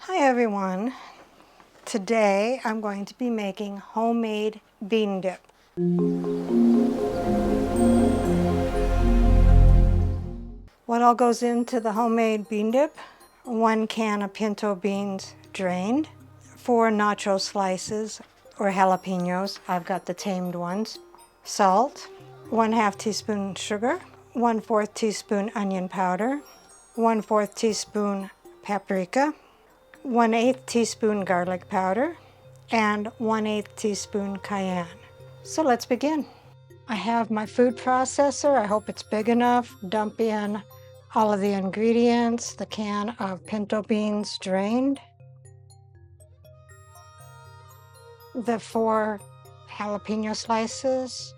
Hi everyone. Today I'm going to be making homemade bean dip. What all goes into the homemade bean dip? 1 can of pinto beans drained, 4 nacho slices or jalapenos, I've got the tamed ones, salt, 1/2 teaspoon sugar, 1/4 teaspoon onion powder, 1/4 teaspoon paprika, 1/8 teaspoon garlic powder, and 1/8 teaspoon cayenne. So let's begin. I have my food processor. I hope it's big enough. Dump in all of the ingredients, the can of pinto beans drained, the 4 jalapeno slices,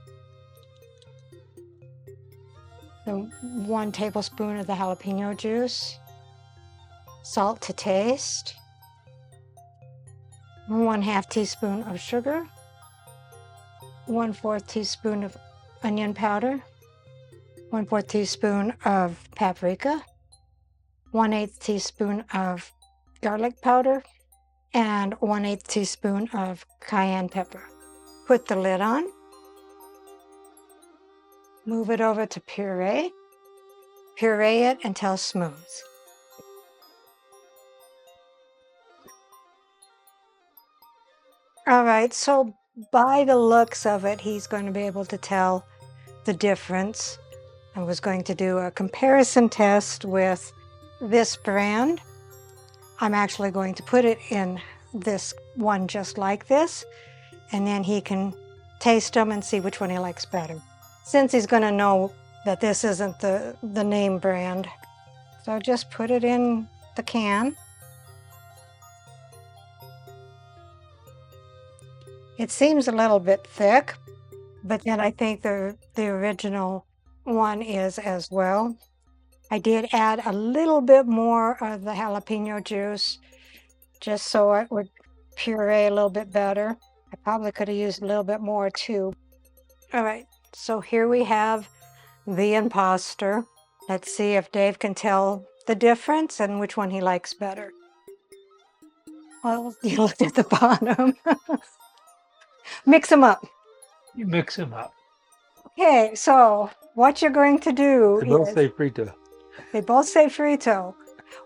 the 1 tablespoon of the jalapeno juice, salt to taste, 1/2 teaspoon of sugar, 1/4 teaspoon of onion powder, 1/4 teaspoon of paprika, 1/8 teaspoon of garlic powder, and 1/8 teaspoon of cayenne pepper. Put the lid on. Move it over to puree. Puree it until smooth. All right, so by the looks of it, he's going to be able to tell the difference. I was going to do a comparison test with this brand. I'm actually going to put it in this one just like this, and then he can taste them and see which one he likes better. Since he's going to know that this isn't the name brand. So just put it in the can. It seems a little bit thick, but then I think the original one is as well. I did add a little bit more of the jalapeno juice just so it would puree a little bit better. I probably could have used a little bit more too. All right, so here we have the imposter. Let's see if Dave can tell the difference and which one he likes better. Well, you looked at the bottom. Mix them up. You mix them up. Okay, so what you're going to do They both is, say frito. they both say frito.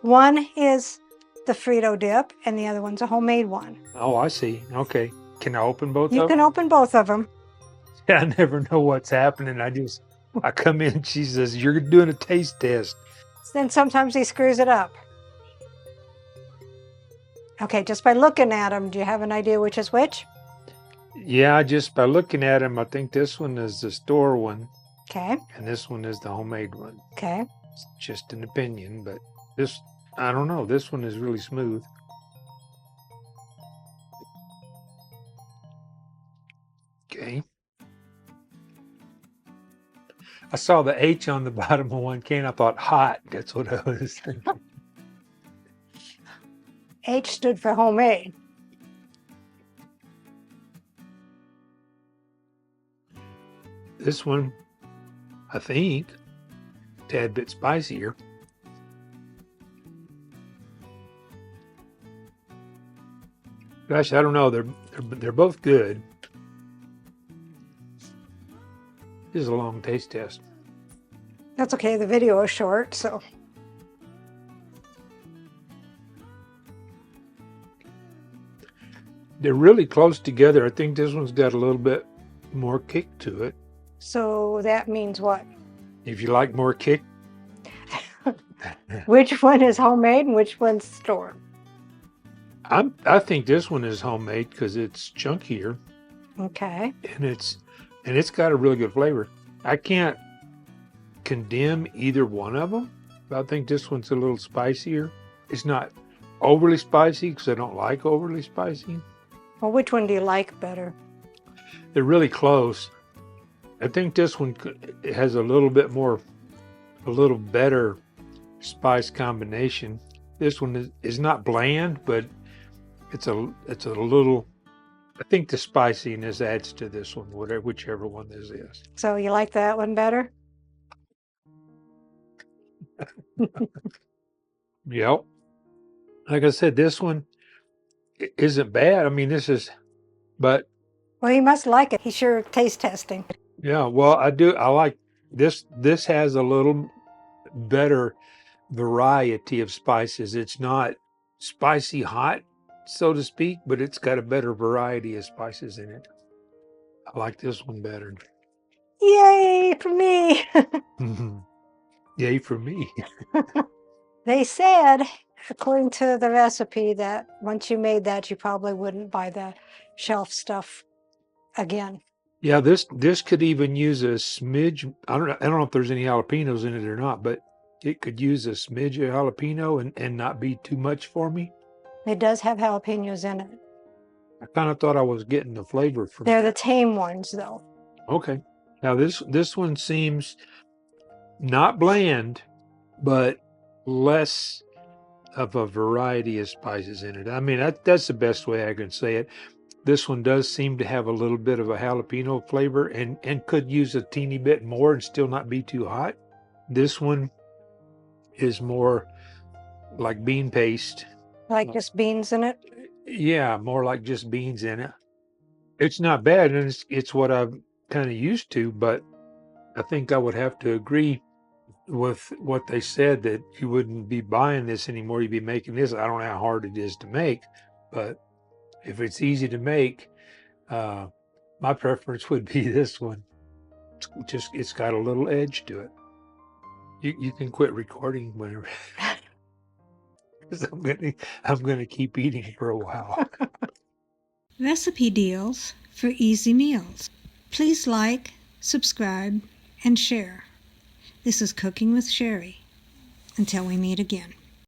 One is the Frito dip and the other one's a homemade one. Oh, I see. Okay. Can I open both You of can them? open both of them. I never know what's happening. I come in, she says, "You're doing a taste test." Then sometimes he screws it up. Okay, just by looking at them, do you have an idea which is which? Yeah, just by looking at them, I think this one is the store one Okay, and this one is the homemade one. okay. It's just an opinion, but this, I don't know. This one is really smooth. Okay. I saw the H on the bottom of one can. I thought hot. That's what I was thinking. H stood for homemade. This one, I think, tad bit spicier. Gosh, I don't know. They're both good. This is a long taste test. That's okay, the video is short, so. They're really close together. I think this one's got a little bit more kick to it. So that means what? If you like more kick, Which one is homemade and which one's store? I think this one is homemade because it's chunkier Okay. and it's got a really good flavor. I can't condemn either one of them, but I think this one's a little spicier. It's not overly spicy because I don't like overly spicy. Well, which one do you like better? They're really close. I think this one has a little better spice combination. This one is not bland, but it's a little. I think the spiciness adds to this one, whichever one this is. So you like that one better? Yep. Like I said, this one isn't bad. I mean, but Well, he must like it. He's sure taste testing. yeah, well, I do. I like this. This has a little better variety of spices. It's not spicy hot, so to speak, but it's got a better variety of spices in it. I like this one better. Yay for me! Yay for me. They said, according to the recipe, that once you made that, you probably wouldn't buy the shelf stuff again. Yeah, this could even use a smidge. I don't know if there's any jalapenos in it or not, but it could use a smidge of jalapeno and not be too much for me. It does have jalapenos in it. I kind of thought I was getting the flavor from They're the tame ones, though. Okay. Now this one seems not bland, but less of a variety of spices in it. I mean, that's the best way I can say it. This one does seem to have a little bit of a jalapeno flavor and could use a teeny bit more and still not be too hot. This one is more like bean paste. Like just beans in it. Yeah, more like just beans in it. It's not bad, and it's what I'm kind of used to, but I think I would have to agree with what they said that you wouldn't be buying this anymore. You'd be making this. I don't know how hard it is to make, but if it's easy to make, my preference would be this one. It's got a little edge to it. You can quit recording whenever. 'Cause I'm gonna keep eating for a while. Recipe deals for easy meals. Please like, subscribe, and share. This is Cooking with Sherry. Until we meet again.